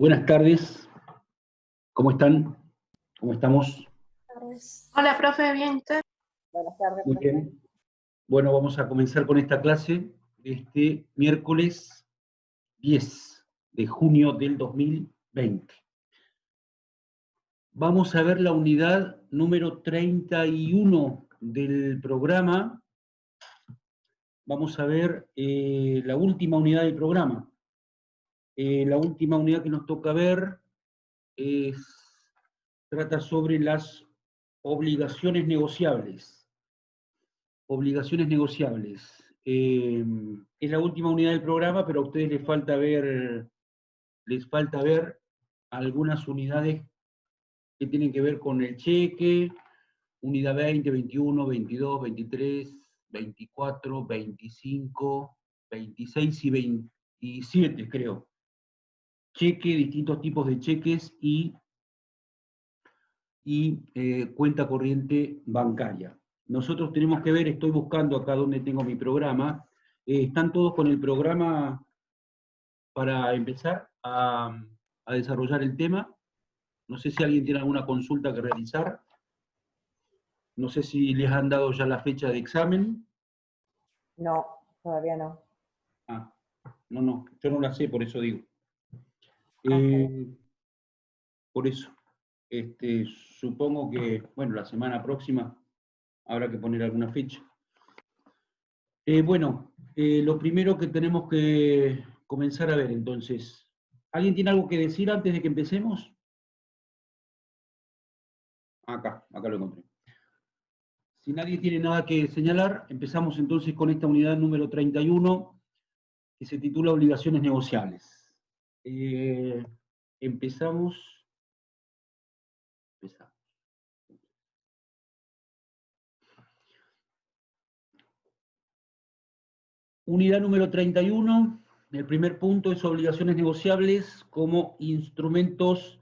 Buenas tardes, ¿cómo están? ¿Cómo estamos? Hola, profe, ¿bien usted? Buenas tardes. Muy bien. Bueno, vamos a comenzar con esta clase de este miércoles 10 de junio del 2020. Vamos a ver la unidad número 31 del programa. Vamos a ver la última unidad del programa. La última unidad que nos toca ver trata sobre las obligaciones negociables. Obligaciones negociables. Es la última unidad del programa, pero a ustedes les falta ver algunas unidades que tienen que ver con el cheque, unidad 20, 21, 22, 23, 24, 25, 26 y 27, creo. Cheque, distintos tipos de cheques y cuenta corriente bancaria. Nosotros tenemos que ver, estoy buscando acá donde tengo mi programa, ¿están todos con el programa para empezar a desarrollar el tema? No sé si alguien tiene alguna consulta que realizar. No sé si les han dado ya la fecha de examen. No, todavía no. Ah, no, yo no la sé, por eso digo. Por eso. Supongo que, bueno, la semana próxima habrá que poner alguna fecha. Lo primero que tenemos que comenzar a ver, entonces, ¿alguien tiene algo que decir antes de que empecemos? Acá lo encontré. Si nadie tiene nada que señalar, empezamos entonces con esta unidad número 31, que se titula Obligaciones negociables. Empezamos. Unidad número 31, el primer punto es obligaciones negociables como instrumentos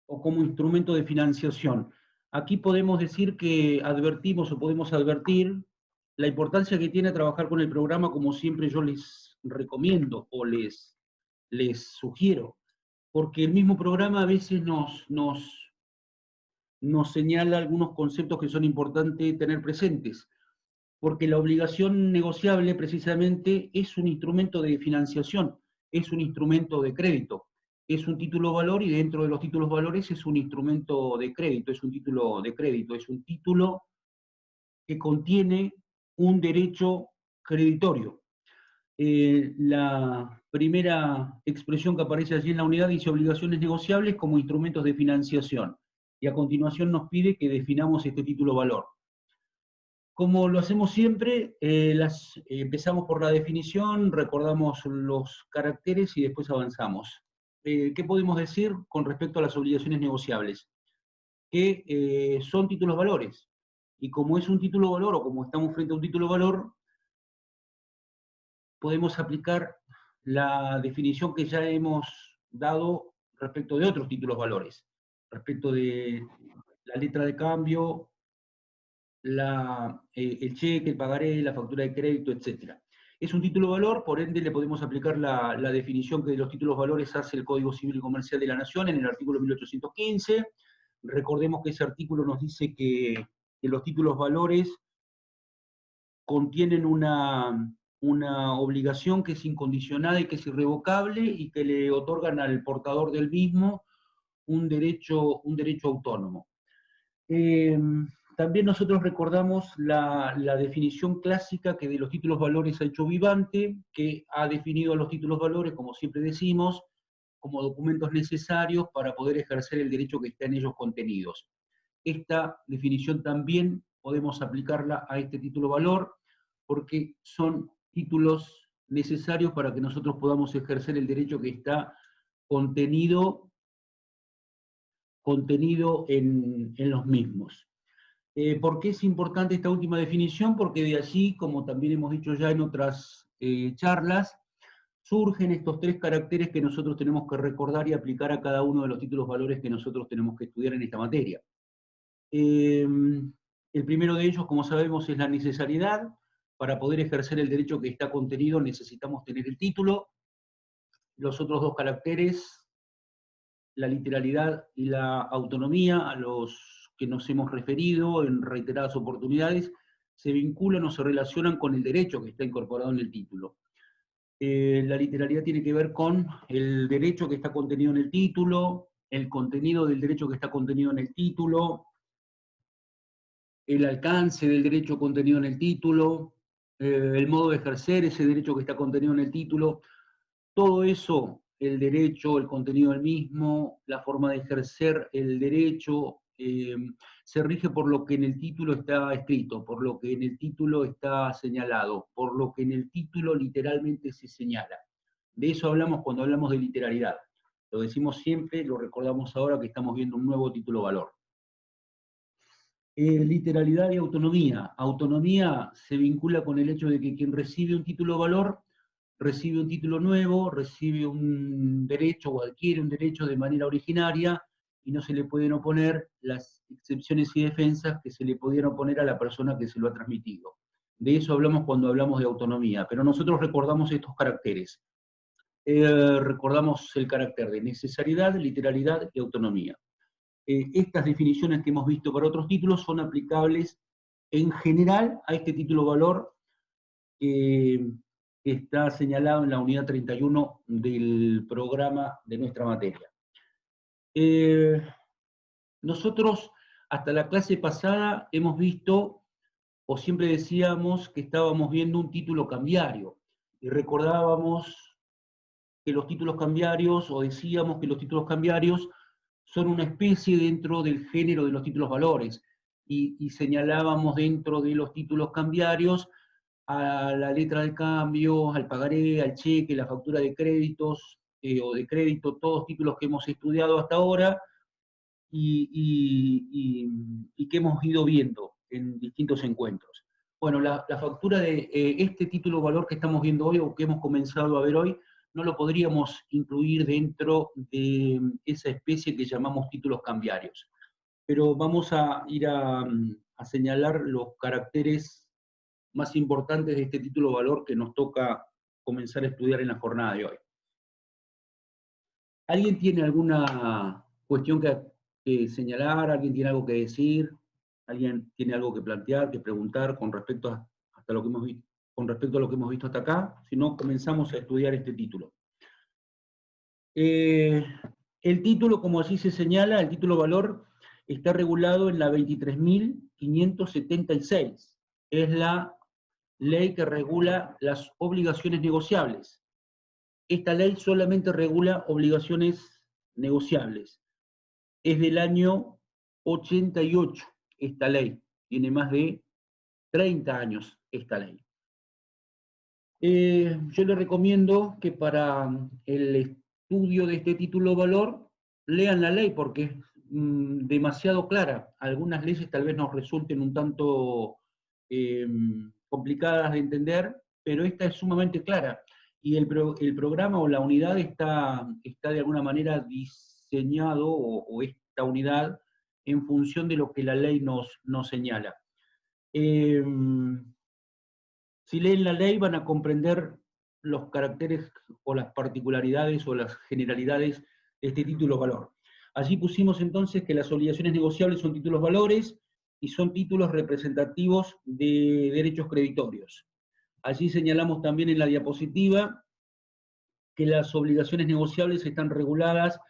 o como instrumento de financiación. Aquí podemos decir que advertimos o podemos advertir la importancia que tiene trabajar con el programa, como siempre yo les recomiendo o les sugiero, porque el mismo programa a veces nos señala algunos conceptos que son importantes tener presentes, porque la obligación negociable precisamente es un instrumento de financiación, es un instrumento de crédito, es un título valor y dentro de los títulos valores es un instrumento de crédito, es un título de crédito, es un título que contiene un derecho creditorio. La primera expresión que aparece allí en la unidad dice obligaciones negociables como instrumentos de financiación, y a continuación nos pide que definamos este título valor. Como lo hacemos siempre, empezamos por la definición, recordamos los caracteres y después avanzamos. ¿Qué podemos decir con respecto a las obligaciones negociables? Que son títulos valores. Y como es un título valor o como estamos frente a un título valor, podemos aplicar la definición que ya hemos dado respecto de otros títulos valores, respecto de la letra de cambio, el cheque, el pagaré, la factura de crédito, etc. Es un título valor, por ende le podemos aplicar la definición que de los títulos valores hace el Código Civil y Comercial de la Nación en el artículo 1815. Recordemos que ese artículo nos dice que los títulos valores contienen una obligación que es incondicionada y que es irrevocable y que le otorgan al portador del mismo un derecho autónomo. También nosotros recordamos la definición clásica que de los títulos valores ha hecho Vivante, que ha definido a los títulos valores, como siempre decimos, como documentos necesarios para poder ejercer el derecho que está en ellos contenidos. Esta definición también podemos aplicarla a este título valor, porque son títulos necesarios para que nosotros podamos ejercer el derecho que está contenido en los mismos. ¿Por qué es importante esta última definición? Porque de allí, como también hemos dicho ya en otras charlas, surgen estos tres caracteres que nosotros tenemos que recordar y aplicar a cada uno de los títulos valores que nosotros tenemos que estudiar en esta materia. El primero de ellos, como sabemos, es la necesariedad. Para poder ejercer el derecho que está contenido necesitamos tener el título. Los otros dos caracteres la literalidad y la autonomía, a los que nos hemos referido en reiteradas oportunidades, se vinculan o se relacionan con el derecho que está incorporado en el título. La literalidad tiene que ver con el derecho que está contenido en el título, el contenido del derecho que está contenido en el título, el alcance del derecho contenido en el título, el modo de ejercer ese derecho que está contenido en el título. Todo eso, el derecho, el contenido del mismo, la forma de ejercer el derecho, se rige por lo que en el título está escrito, por lo que en el título está señalado, por lo que en el título literalmente se señala. De eso hablamos cuando hablamos de literalidad. Lo decimos siempre, lo recordamos ahora que estamos viendo un nuevo título valor. Literalidad y autonomía. Autonomía se vincula con el hecho de que quien recibe un título valor recibe un título nuevo, recibe un derecho o adquiere un derecho de manera originaria y no se le pueden oponer las excepciones y defensas que se le pudieran oponer a la persona que se lo ha transmitido. De eso hablamos cuando hablamos de autonomía, pero nosotros recordamos estos caracteres. Recordamos el carácter de necesariedad, literalidad y autonomía. Estas definiciones que hemos visto para otros títulos son aplicables en general a este título valor que está señalado en la unidad 31 del programa de nuestra materia. Nosotros hasta la clase pasada hemos visto, o siempre decíamos que estábamos viendo un título cambiario, y recordábamos que los títulos cambiarios, o decíamos que los títulos cambiarios son una especie dentro del género de los títulos valores, y señalábamos dentro de los títulos cambiarios a la letra de cambio, al pagaré, al cheque, la factura de créditos o de crédito, todos títulos que hemos estudiado hasta ahora y que hemos ido viendo en distintos encuentros. Bueno, la factura de este título valor que estamos viendo hoy o que hemos comenzado a ver hoy, no lo podríamos incluir dentro de esa especie que llamamos títulos cambiarios. Pero vamos a ir a señalar los caracteres más importantes de este título valor que nos toca comenzar a estudiar en la jornada de hoy. ¿Alguien tiene alguna cuestión que señalar? ¿Alguien tiene algo que decir? ¿Alguien tiene algo que plantear, que preguntar con respecto a lo que hemos visto, con respecto a lo que hemos visto hasta acá? Si no, comenzamos a estudiar este título. El título, como así se señala, el título valor está regulado en la 23.576. Es la ley que regula las obligaciones negociables. Esta ley solamente regula obligaciones negociables. Es del año 88 esta ley. Tiene más de 30 años esta ley. Yo le recomiendo que para el estudio de este título valor lean la ley porque es demasiado clara. Algunas leyes tal vez nos resulten un tanto complicadas de entender, pero esta es sumamente clara. Y el programa o la unidad está de alguna manera diseñado, o esta unidad, en función de lo que la ley nos señala. Si leen la ley van a comprender los caracteres o las particularidades o las generalidades de este título valor. Allí pusimos entonces que las obligaciones negociables son títulos valores y son títulos representativos de derechos creditorios. Allí señalamos también en la diapositiva que las obligaciones negociables están reguladas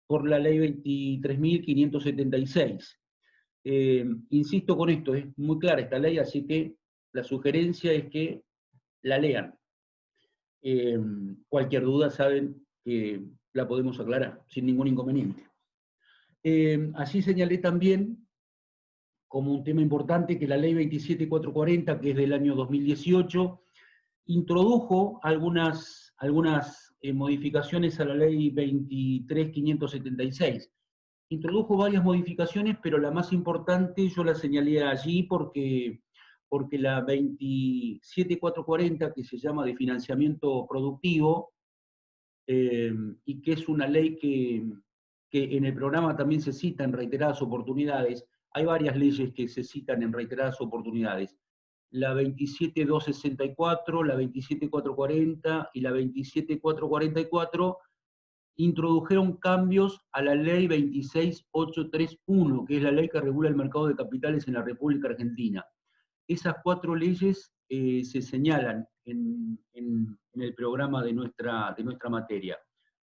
por la ley 23.576. Insisto con esto, es muy clara esta ley, así que la sugerencia es que la lean. Cualquier duda saben que la podemos aclarar sin ningún inconveniente. Así señalé también como un tema importante que la ley 27.440, que es del año 2018, introdujo algunas modificaciones a la ley 23.576. Introdujo varias modificaciones, pero la más importante yo la señalé allí porque la 27.440, que se llama de financiamiento productivo, y que es una ley que en el programa también se cita en reiteradas oportunidades, hay varias leyes que se citan en reiteradas oportunidades, la 27.264, la 27.440 y la 27.444 introdujeron cambios a la ley 26831, que es la ley que regula el mercado de capitales en la República Argentina. Esas 4 leyes se señalan en el programa de nuestra materia,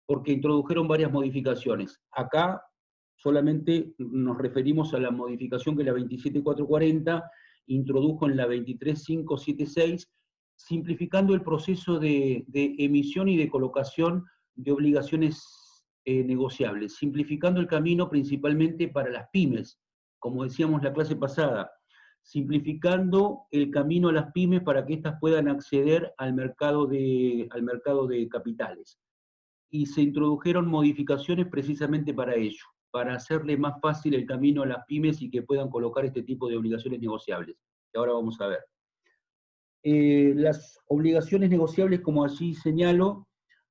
porque introdujeron varias modificaciones. Acá solamente nos referimos a la modificación que la 27440 introdujo en la 23576, simplificando el proceso de emisión y de colocación de obligaciones negociables, simplificando el camino principalmente para las pymes, como decíamos la clase pasada, simplificando el camino a las pymes para que éstas puedan acceder al mercado de capitales. Y se introdujeron modificaciones precisamente para ello, para hacerle más fácil el camino a las pymes y que puedan colocar este tipo de obligaciones negociables, que ahora vamos a ver. Las obligaciones negociables, como allí señalo,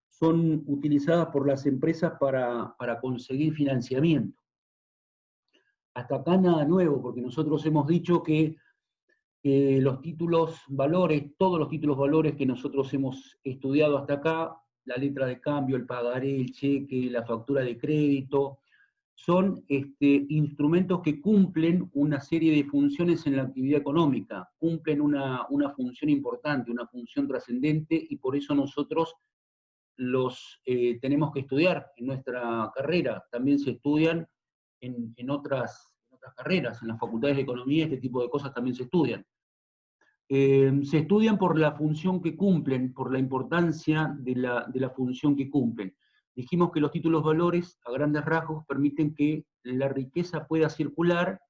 son utilizadas por las empresas para conseguir financiamiento. Hasta acá nada nuevo, porque nosotros hemos dicho que los títulos valores, todos los títulos valores que nosotros hemos estudiado hasta acá, la letra de cambio, el pagaré, el cheque, la factura de crédito, son instrumentos que cumplen una serie de funciones en la actividad económica, cumplen una función importante, una función trascendente, y por eso nosotros los tenemos que estudiar en nuestra carrera. También se estudian en otras carreras, en las facultades de economía, este tipo de cosas también se estudian. Se estudian por la función que cumplen, por la importancia de la función que cumplen. Dijimos que los títulos valores, a grandes rasgos, permiten que la riqueza pueda circular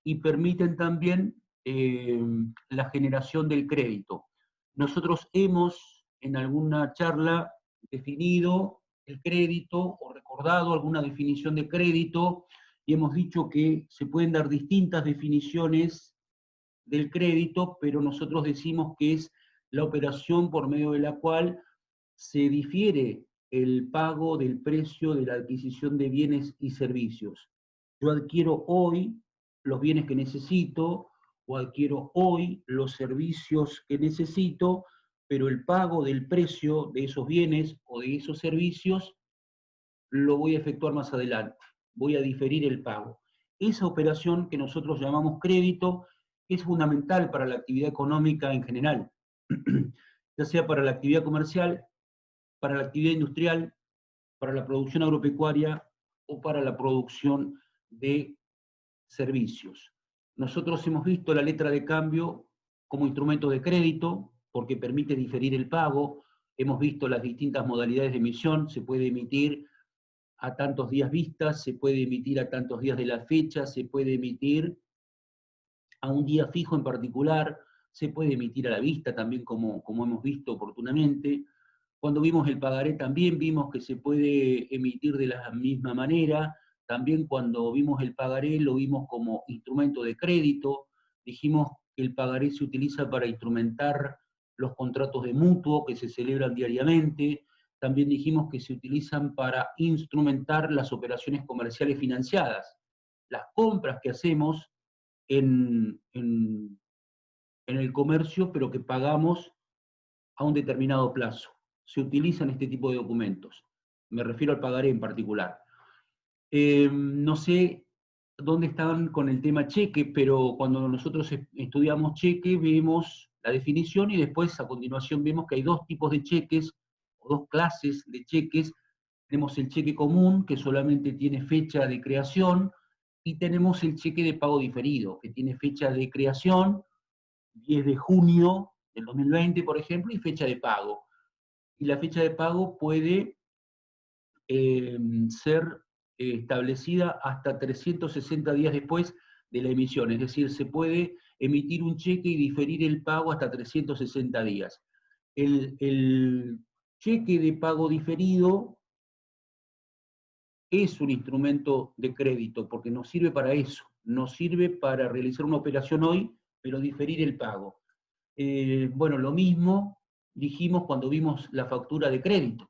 y permiten también la generación del crédito. Nosotros hemos, en alguna charla, definido el crédito o recordado alguna definición de crédito, y hemos dicho que se pueden dar distintas definiciones del crédito, pero nosotros decimos que es la operación por medio de la cual se difiere el pago del precio de la adquisición de bienes y servicios. Yo adquiero hoy los bienes que necesito, o adquiero hoy los servicios que necesito, pero el pago del precio de esos bienes o de esos servicios lo voy a efectuar más adelante, voy a diferir el pago. Esa operación que nosotros llamamos crédito es fundamental para la actividad económica en general, ya sea para la actividad comercial, para la actividad industrial, para la producción agropecuaria o para la producción de servicios. Nosotros hemos visto la letra de cambio como instrumento de crédito, porque permite diferir el pago. Hemos visto las distintas modalidades de emisión, se puede emitir a tantos días vistas, se puede emitir a tantos días de la fecha, se puede emitir a un día fijo en particular, se puede emitir a la vista también, como hemos visto oportunamente. Cuando vimos el pagaré también vimos que se puede emitir de la misma manera. También cuando vimos el pagaré lo vimos como instrumento de crédito. Dijimos que el pagaré se utiliza para instrumentar los contratos de mutuo que se celebran diariamente. También dijimos que se utilizan para instrumentar las operaciones comerciales financiadas, las compras que hacemos en el comercio, pero que pagamos a un determinado plazo. Se utilizan este tipo de documentos. Me refiero al pagaré en particular. No sé dónde estaban con el tema cheque, pero cuando nosotros estudiamos cheque vemos la definición y después a continuación vemos que hay 2 tipos de cheques, o 2 clases de cheques. Tenemos el cheque común, que solamente tiene fecha de creación, y tenemos el cheque de pago diferido, que tiene fecha de creación, 10 de junio del 2020, por ejemplo, y fecha de pago. Y la fecha de pago puede ser establecida hasta 360 días después de la emisión, es decir, se puede emitir un cheque y diferir el pago hasta 360 días. El cheque de pago diferido es un instrumento de crédito, porque nos sirve para eso, nos sirve para realizar una operación hoy, pero diferir el pago. Bueno, lo mismo dijimos cuando vimos la factura de crédito.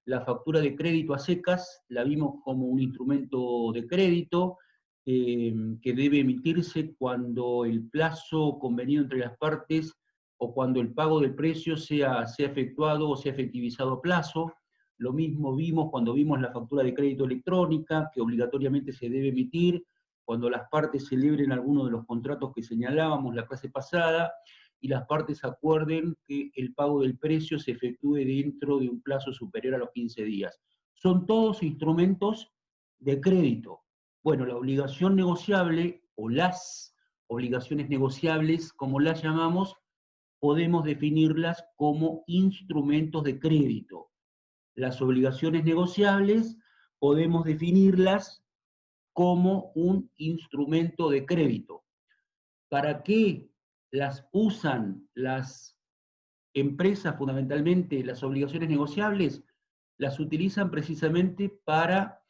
La factura de crédito a secas la vimos como un instrumento de crédito que debe emitirse cuando el plazo convenido entre las partes o cuando el pago del precio sea efectuado o sea efectivizado a plazo. Lo mismo vimos cuando vimos la factura de crédito electrónica, que obligatoriamente se debe emitir cuando las partes celebren alguno de los contratos que señalábamos la clase pasada, y las partes acuerden que el pago del precio se efectúe dentro de un plazo superior a los 15 días. Son todos instrumentos de crédito. Bueno, la obligación negociable, o las obligaciones negociables, como las llamamos, podemos definirlas como instrumentos de crédito. Las obligaciones negociables podemos definirlas como un instrumento de crédito. ¿Para qué las usan las empresas fundamentalmente, las obligaciones negociables? Las utilizan precisamente para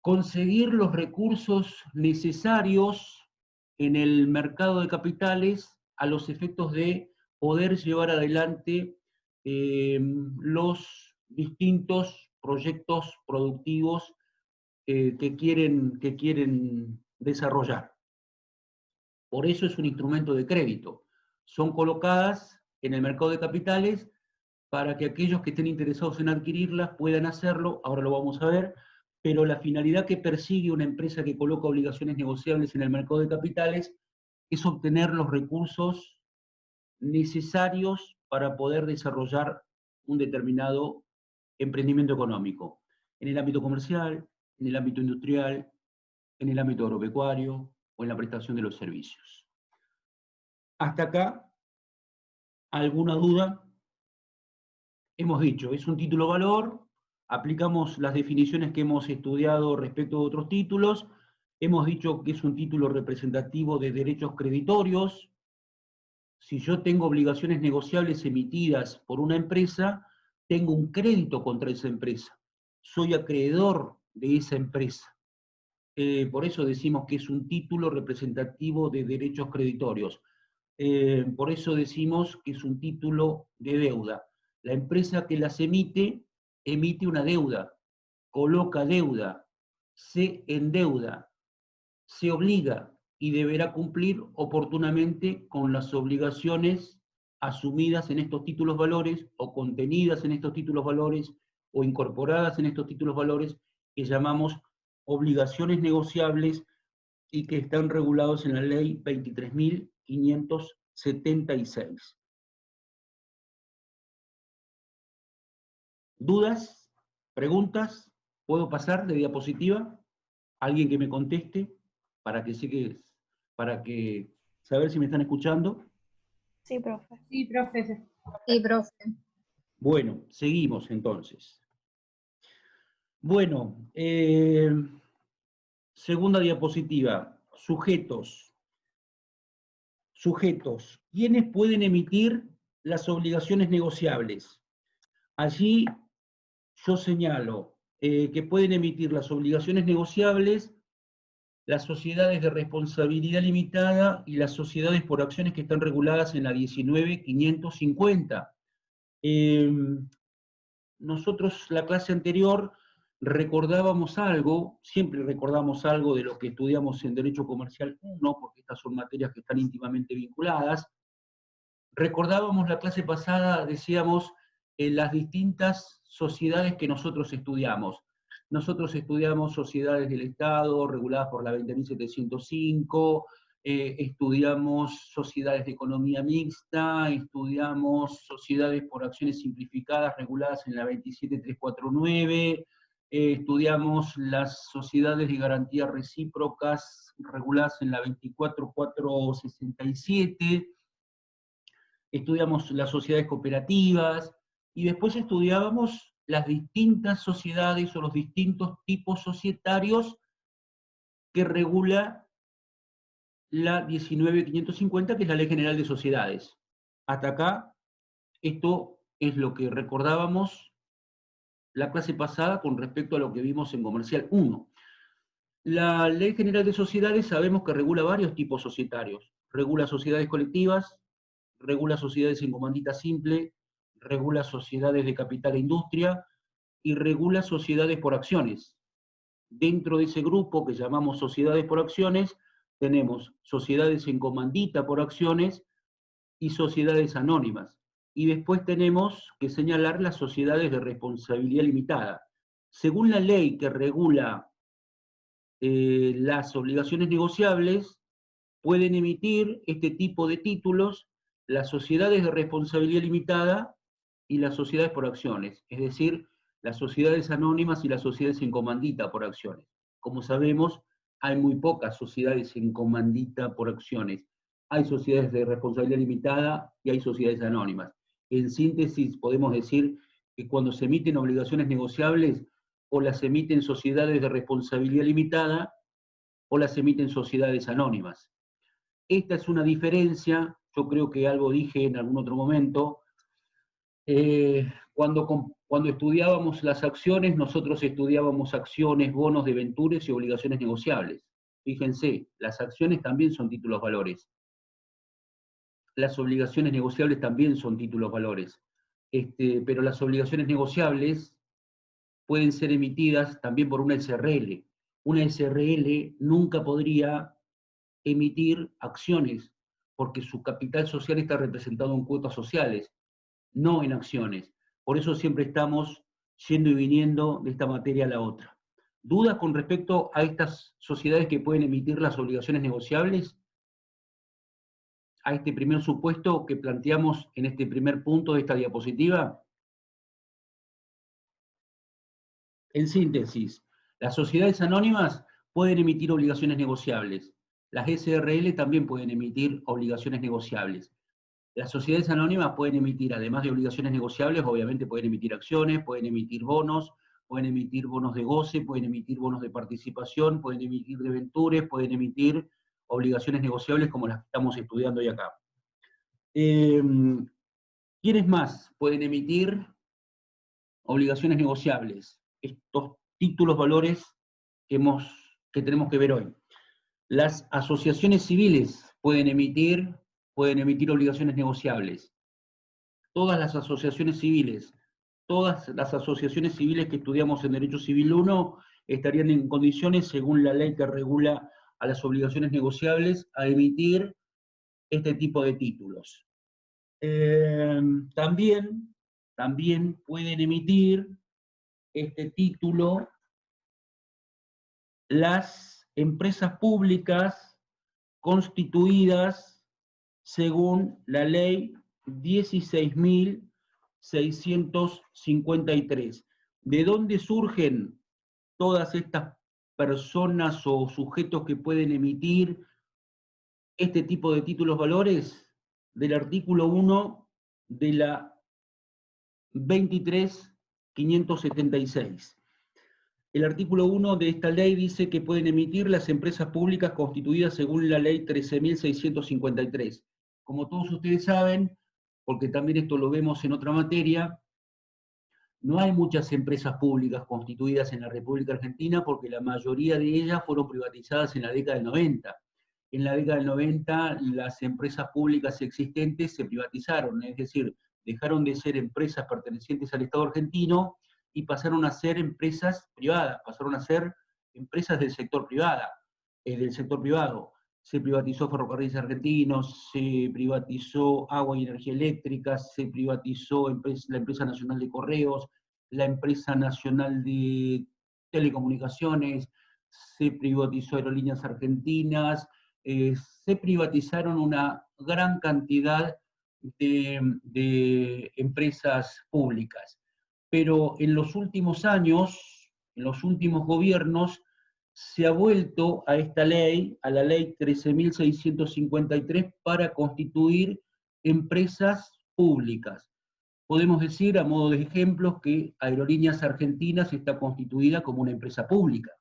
conseguir los recursos necesarios en el mercado de capitales a los efectos de poder llevar adelante los distintos proyectos productivos que quieren desarrollar. Por eso es un instrumento de crédito. Son colocadas en el mercado de capitales para que aquellos que estén interesados en adquirirlas puedan hacerlo, ahora lo vamos a ver, pero la finalidad que persigue una empresa que coloca obligaciones negociables en el mercado de capitales es obtener los recursos necesarios para poder desarrollar un determinado emprendimiento económico, en el ámbito comercial, en el ámbito industrial, en el ámbito agropecuario o en la prestación de los servicios. Hasta acá, ¿alguna duda? Hemos dicho, es un título valor, aplicamos las definiciones que hemos estudiado respecto de otros títulos, hemos dicho que es un título representativo de derechos creditorios. Si yo tengo obligaciones negociables emitidas por una empresa, tengo un crédito contra esa empresa, soy acreedor de esa empresa. Por eso decimos que es un título representativo de derechos creditorios. Por eso decimos que es un título de deuda. La empresa que las emite una deuda, coloca deuda, se endeuda, se obliga y deberá cumplir oportunamente con las obligaciones asumidas en estos títulos valores o contenidas en estos títulos valores o incorporadas en estos títulos valores que llamamos obligaciones negociables y que están regulados en la ley 23.576. ¿Dudas? ¿Preguntas? ¿Puedo pasar de diapositiva? ¿Alguien que me conteste? Para saber si me están escuchando. Sí, profe. Sí, profe. Sí, profe. Bueno, seguimos entonces. Bueno, segunda diapositiva, sujetos. Sujetos. ¿Quiénes pueden emitir las obligaciones negociables? Allí yo señalo que pueden emitir las obligaciones negociables las sociedades de responsabilidad limitada y las sociedades por acciones que están reguladas en la 19.550. Nosotros la clase anterior recordábamos algo, siempre recordamos algo de lo que estudiamos en Derecho Comercial 1, porque estas son materias que están íntimamente vinculadas. Recordábamos la clase pasada, decíamos, las distintas sociedades que nosotros estudiamos. Nosotros estudiamos sociedades del Estado reguladas por la 20.705, estudiamos sociedades de economía mixta, estudiamos sociedades por acciones simplificadas reguladas en la 27.349, estudiamos las sociedades de garantía recíprocas reguladas en la 24.467, estudiamos las sociedades cooperativas, y después estudiábamos las distintas sociedades o los distintos tipos societarios que regula la 19.550, que es la Ley General de Sociedades. Hasta acá, esto es lo que recordábamos la clase pasada con respecto a lo que vimos en Comercial 1. La Ley General de Sociedades sabemos que regula varios tipos societarios. Regula sociedades colectivas, regula sociedades en comandita simple, regula sociedades de capital e industria y regula sociedades por acciones. Dentro de ese grupo que llamamos sociedades por acciones, tenemos sociedades en comandita por acciones y sociedades anónimas. y después tenemos que señalar las sociedades de responsabilidad limitada. Según la ley que regula las obligaciones negociables, pueden emitir este tipo de títulos las sociedades de responsabilidad limitada y las sociedades por acciones, es decir, las sociedades anónimas y las sociedades en comandita por acciones. Como sabemos, hay muy pocas sociedades en comandita por acciones. Hay sociedades de responsabilidad limitada y hay sociedades anónimas. En síntesis, podemos decir que cuando se emiten obligaciones negociables, o las emiten sociedades de responsabilidad limitada, o las emiten sociedades anónimas. Esta es una diferencia, yo creo que algo dije en algún otro momento. Cuando estudiábamos las acciones, nosotros estudiábamos acciones, bonos, debentures y obligaciones negociables. Fíjense, las acciones también son títulos valores. Las obligaciones negociables también son títulos valores. Pero las obligaciones negociables pueden ser emitidas también por una SRL. Una SRL nunca podría emitir acciones, porque su capital social está representado en cuotas sociales, no en acciones. Por eso siempre estamos yendo y viniendo de esta materia a la otra. ¿Dudas con respecto a estas sociedades que pueden emitir las obligaciones negociables? A este primer supuesto que planteamos en este primer punto de esta diapositiva. En síntesis, las sociedades anónimas pueden emitir obligaciones negociables. Las SRL también pueden emitir obligaciones negociables. Las sociedades anónimas pueden emitir, además de obligaciones negociables, obviamente pueden emitir acciones, pueden emitir bonos de goce, pueden emitir bonos de participación, pueden emitir debentures, pueden emitir obligaciones negociables como las que estamos estudiando hoy acá. ¿Quiénes más pueden emitir obligaciones negociables? Estos títulos valores que tenemos que ver hoy. Las asociaciones civiles pueden emitir obligaciones negociables. Todas las asociaciones civiles que estudiamos en Derecho Civil 1 estarían en condiciones, según la ley que regula a las obligaciones negociables, a emitir este tipo de títulos. También pueden emitir este título las empresas públicas constituidas según la ley 16.653. ¿De dónde surgen todas estas personas o sujetos que pueden emitir este tipo de títulos valores? Del artículo 1 de la 23.576. El artículo 1 de esta ley dice que pueden emitir las empresas públicas constituidas según la ley 13.653. Como todos ustedes saben, porque también esto lo vemos en otra materia, no hay muchas empresas públicas constituidas en la República Argentina porque la mayoría de ellas fueron privatizadas en la década del 90. En la década del 90 las empresas públicas existentes se privatizaron, es decir, dejaron de ser empresas pertenecientes al Estado argentino y pasaron a ser empresas privadas, pasaron a ser empresas del sector privado. Se privatizó Ferrocarriles Argentinos, se privatizó Agua y Energía Eléctrica, se privatizó la Empresa Nacional de Correos, la Empresa Nacional de Telecomunicaciones, se privatizó Aerolíneas Argentinas, se privatizaron una gran cantidad de empresas públicas. Pero en los últimos años, en los últimos gobiernos, se ha vuelto a esta ley, a la ley 13.653, para constituir empresas públicas. Podemos decir, a modo de ejemplo, que Aerolíneas Argentinas está constituida como una empresa pública.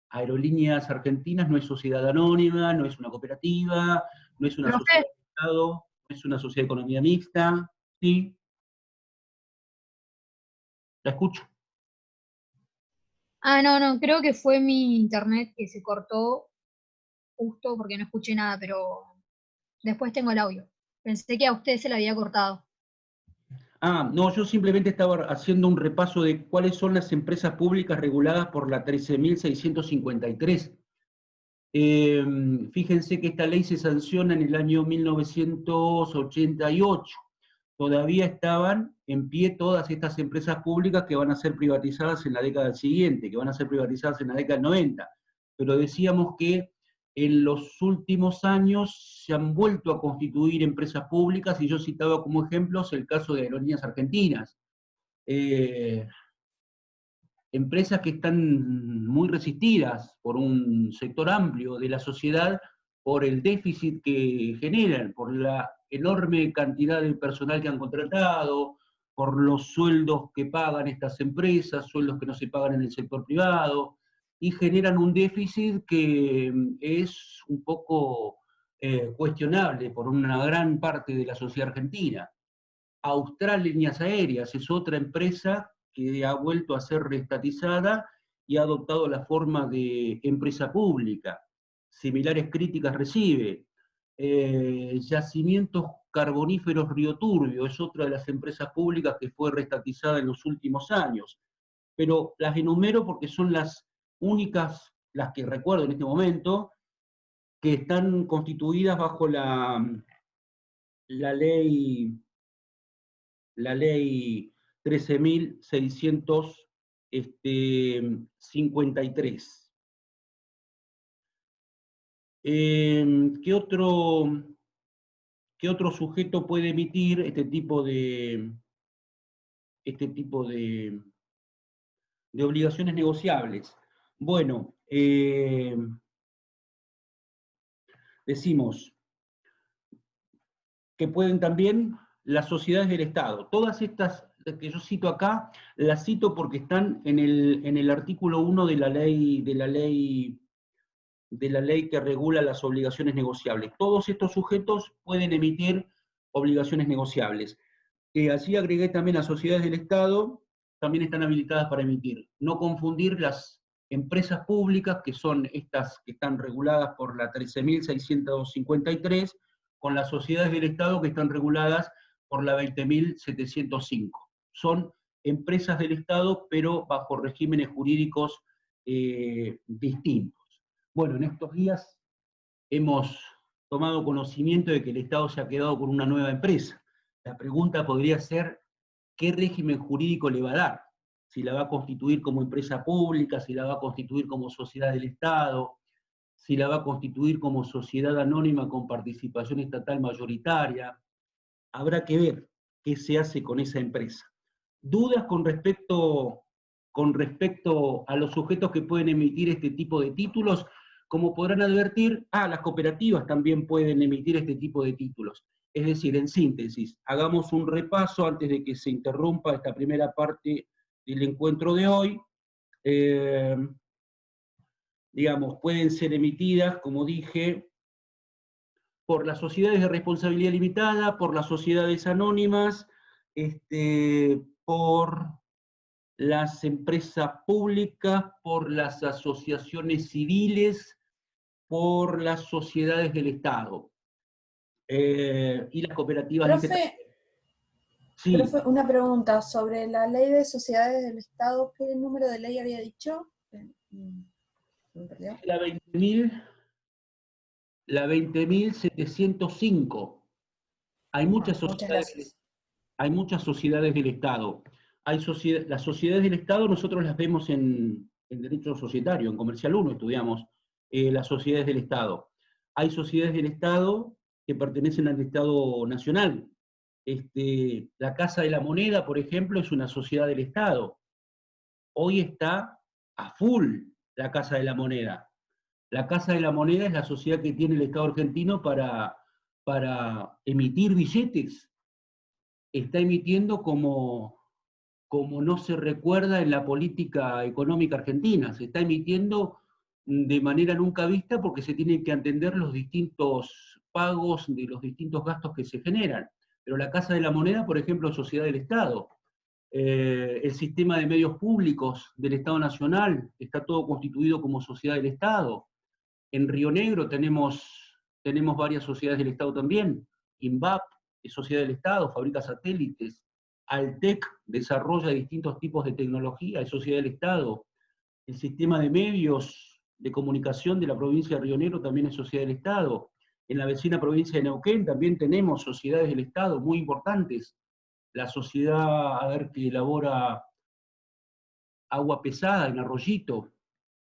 Aerolíneas Argentinas no es sociedad anónima, no es una cooperativa, no es una sociedad de Estado, no es una sociedad de economía mixta, ¿sí? La escucho. No, creo que fue mi internet que se cortó justo porque no escuché nada, pero después tengo el audio. Pensé que a usted se le había cortado. No, yo simplemente estaba haciendo un repaso de cuáles son las empresas públicas reguladas por la 13.653. Fíjense que esta ley se sanciona en el año 1988. todavía estaban en pie todas estas empresas públicas que van a ser privatizadas en la década siguiente, que van a ser privatizadas en la década del 90. Pero decíamos que en los últimos años se han vuelto a constituir empresas públicas, y yo citaba como ejemplos el caso de Aerolíneas Argentinas. Empresas que están muy resistidas por un sector amplio de la sociedad, por el déficit que generan, por la enorme cantidad de personal que han contratado, por los sueldos que pagan estas empresas, sueldos que no se pagan en el sector privado, y generan un déficit que es un poco cuestionable por una gran parte de la sociedad argentina. Austral Líneas Aéreas es otra empresa que ha vuelto a ser reestatizada y ha adoptado la forma de empresa pública. Similares críticas recibe. Yacimientos Carboníferos Río Turbio es otra de las empresas públicas que fue reestatizada en los últimos años. Pero las enumero porque son las únicas, las que recuerdo en este momento, que están constituidas bajo la ley 13.653. ¿Qué otro sujeto puede emitir este tipo de obligaciones negociables? Bueno, decimos que pueden también las sociedades del Estado. Todas estas que yo cito acá, las cito porque están en el artículo 1 de la ley que regula las obligaciones negociables. Todos estos sujetos pueden emitir obligaciones negociables. Así agregué también las sociedades del Estado, también están habilitadas para emitir. No confundir las empresas públicas, que son estas que están reguladas por la 13.653, con las sociedades del Estado que están reguladas por la 20.705. Son empresas del Estado, pero bajo regímenes jurídicos distintos. Bueno, en estos días hemos tomado conocimiento de que el Estado se ha quedado con una nueva empresa. La pregunta podría ser, ¿qué régimen jurídico le va a dar? Si la va a constituir como empresa pública, si la va a constituir como sociedad del Estado, si la va a constituir como sociedad anónima con participación estatal mayoritaria. Habrá que ver qué se hace con esa empresa. ¿Dudas con respecto a los sujetos que pueden emitir este tipo de títulos? Como podrán advertir, las cooperativas también pueden emitir este tipo de títulos. Es decir, en síntesis, hagamos un repaso antes de que se interrumpa esta primera parte del encuentro de hoy. Digamos, pueden ser emitidas, como dije, por las sociedades de responsabilidad limitada, por las sociedades anónimas, por las empresas públicas, por las asociaciones civiles, por las sociedades del Estado. Y las cooperativas... Profe, sí. Profe, una pregunta sobre la ley de sociedades del Estado. ¿Qué número de ley había dicho? La 20.705. Hay muchas sociedades del Estado. Las sociedades del Estado nosotros las vemos en Derecho Societario, en Comercial 1 estudiamos las sociedades del Estado. Hay sociedades del Estado que pertenecen al Estado Nacional. La Casa de la Moneda, por ejemplo, es una sociedad del Estado. Hoy está a full la Casa de la Moneda. La Casa de la Moneda es la sociedad que tiene el Estado argentino para emitir billetes. Está emitiendo como no se recuerda en la política económica argentina. Se está emitiendo de manera nunca vista porque se tienen que atender los distintos pagos de los distintos gastos que se generan. Pero la Casa de la Moneda, por ejemplo, es sociedad del Estado. El sistema de medios públicos del Estado Nacional está todo constituido como sociedad del Estado. En Río Negro tenemos varias sociedades del Estado también. INVAP es sociedad del Estado, fabrica satélites. Altec desarrolla distintos tipos de tecnología, es sociedad del Estado. El sistema de medios de comunicación de la provincia de Río Negro también es sociedad del Estado. En la vecina provincia de Neuquén también tenemos sociedades del Estado muy importantes. la sociedad, a ver, que elabora agua pesada en Arroyito,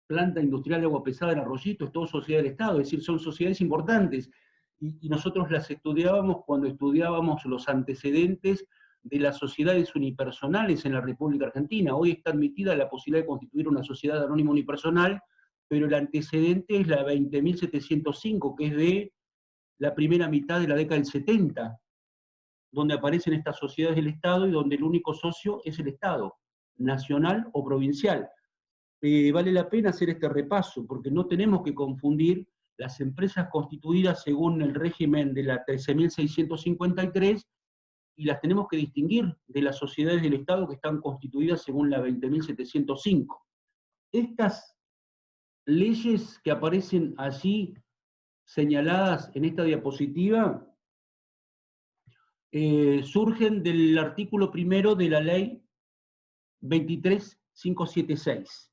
planta industrial de agua pesada en Arroyito, es todo sociedad del Estado, es decir, son sociedades importantes, y nosotros las estudiábamos cuando estudiábamos los antecedentes de las sociedades unipersonales en la República Argentina. Hoy está admitida la posibilidad de constituir una sociedad anónima unipersonal, pero el antecedente es la 20.705, que es de la primera mitad de la década del 70, donde aparecen estas sociedades del Estado y donde el único socio es el Estado, nacional o provincial. Vale la pena hacer este repaso, porque no tenemos que confundir las empresas constituidas según el régimen de la 13.653 y las tenemos que distinguir de las sociedades del Estado que están constituidas según la 20.705. Estas leyes que aparecen allí señaladas en esta diapositiva surgen del artículo primero de la ley 23.576.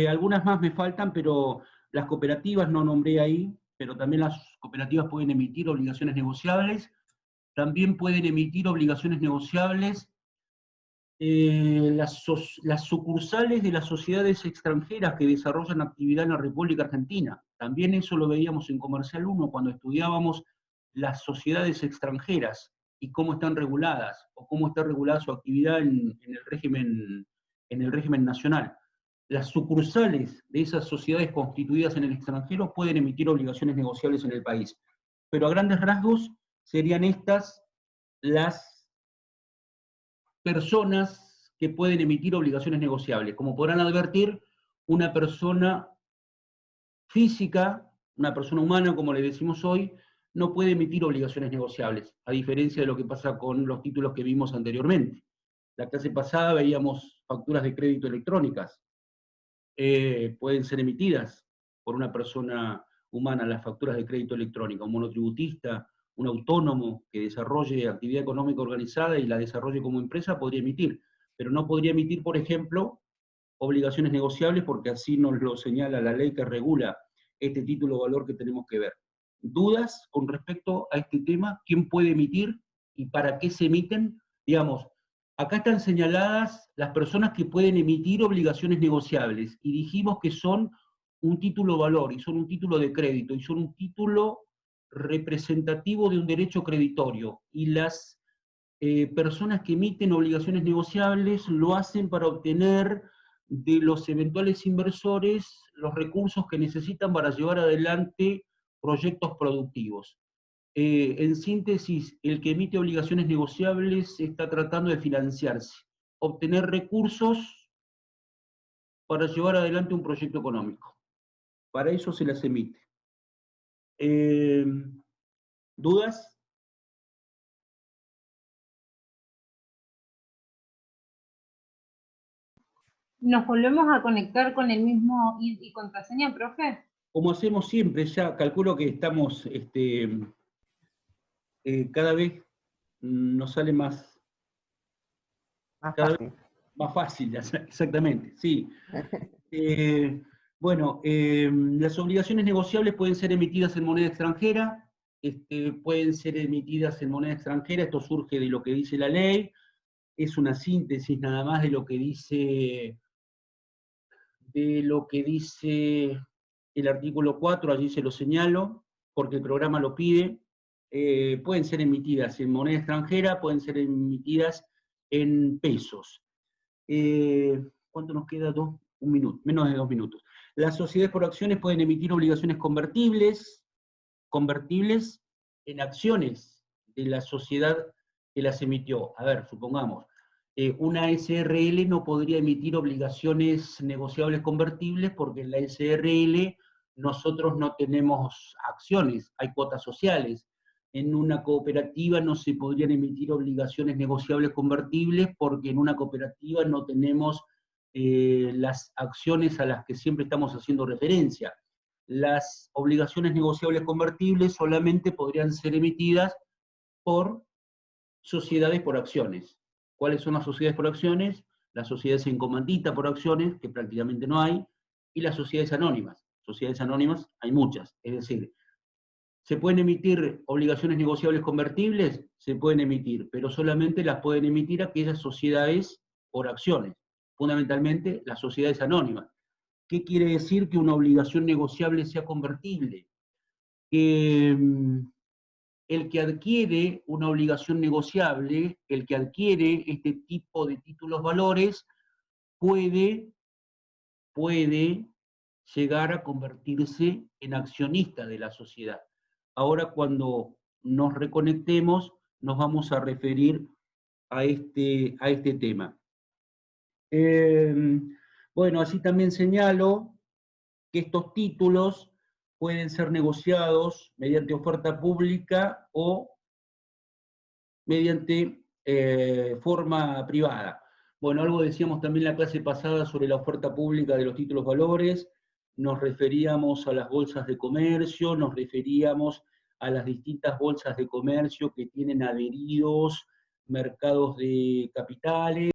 Algunas más me faltan, pero las cooperativas no nombré ahí, pero también las cooperativas pueden emitir obligaciones negociables, también pueden emitir obligaciones negociables las sucursales de las sociedades extranjeras que desarrollan actividad en la República Argentina. También eso lo veíamos en Comercial 1 cuando estudiábamos las sociedades extranjeras y cómo están reguladas, o cómo está regulada su actividad en el régimen nacional. Las sucursales de esas sociedades constituidas en el extranjero pueden emitir obligaciones negociables en el país. Pero a grandes rasgos serían estas las personas que pueden emitir obligaciones negociables. Como podrán advertir, una persona física, una persona humana, como le decimos hoy, no puede emitir obligaciones negociables, a diferencia de lo que pasa con los títulos que vimos anteriormente. La clase pasada veíamos facturas de crédito electrónicas. Pueden ser emitidas por una persona humana las facturas de crédito electrónico, un monotributista, un autónomo que desarrolle actividad económica organizada y la desarrolle como empresa podría emitir, pero no podría emitir, por ejemplo, obligaciones negociables porque así nos lo señala la ley que regula este título de valor que tenemos que ver. ¿Dudas con respecto a este tema? ¿Quién puede emitir y para qué se emiten? Digamos, acá están señaladas las personas que pueden emitir obligaciones negociables y dijimos que son un título valor y son un título de crédito y son un título representativo de un derecho creditorio, y las personas que emiten obligaciones negociables lo hacen para obtener de los eventuales inversores los recursos que necesitan para llevar adelante proyectos productivos. En síntesis, el que emite obligaciones negociables está tratando de financiarse, obtener recursos para llevar adelante un proyecto económico. Para eso se las emite. ¿Dudas? ¿Nos volvemos a conectar con el mismo ID y contraseña, profe? Como hacemos siempre, ya calculo que estamos, cada vez nos sale más fácil. Más fácil, exactamente, sí. Bueno, las obligaciones negociables pueden ser emitidas en moneda extranjera, pueden ser emitidas en moneda extranjera, esto surge de lo que dice la ley, es una síntesis nada más de lo que dice el artículo 4, allí se lo señalo, porque el programa lo pide. Pueden ser emitidas en moneda extranjera, pueden ser emitidas en pesos. ¿Cuánto nos queda? Un minuto, menos de 2 minutos. Las sociedades por acciones pueden emitir obligaciones convertibles en acciones de la sociedad que las emitió. A ver, supongamos, una SRL no podría emitir obligaciones negociables convertibles porque en la SRL nosotros no tenemos acciones, hay cuotas sociales. En una cooperativa no se podrían emitir obligaciones negociables convertibles porque en una cooperativa no tenemos las acciones a las que siempre estamos haciendo referencia. Las obligaciones negociables convertibles solamente podrían ser emitidas por sociedades por acciones. ¿Cuáles son las sociedades por acciones? Las sociedades en comandita por acciones, que prácticamente no hay, y las sociedades anónimas. Sociedades anónimas hay muchas, es decir, ¿Se pueden emitir obligaciones negociables convertibles? Se pueden emitir, pero solamente las pueden emitir aquellas sociedades por acciones, fundamentalmente las sociedades anónimas. ¿Qué quiere decir que una obligación negociable sea convertible? Que el que adquiere una obligación negociable, el que adquiere este tipo de títulos valores, puede llegar a convertirse en accionista de la sociedad. Ahora, cuando nos reconectemos, nos vamos a referir a este tema. Bueno, así también señalo que estos títulos pueden ser negociados mediante oferta pública o mediante forma privada. Bueno, algo decíamos también en la clase pasada sobre la oferta pública de los títulos valores, nos referíamos a las bolsas de comercio, nos referíamos a las distintas bolsas de comercio que tienen adheridos mercados de capitales,